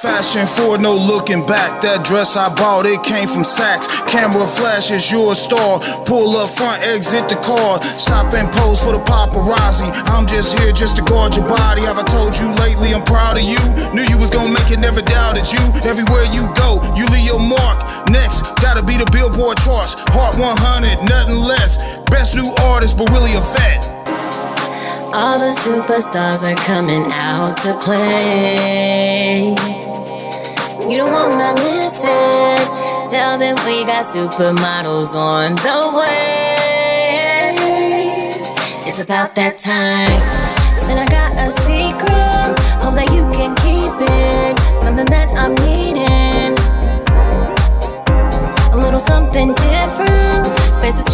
Fashion forward, no looking back. That dress I bought, it came from Saks. Camera flashes, you're a star. Pull up front, exit the car. Stop and pose for the paparazzi. I'm just here just to guard your body. Have I told you lately I'm proud of you? Knew you was gonna make it, never doubted you. Everywhere you go, you leave your mark. Next, gotta be the Billboard charts. Hot 100, nothing less. Best new artist, but really a vet. All the superstars are coming out to play. You don't wanna listen. Tell them we got supermodels on the way. It's about that time. Said I got a secret. Hope that you can keep it. Something that I'm needing. A little something different. Faces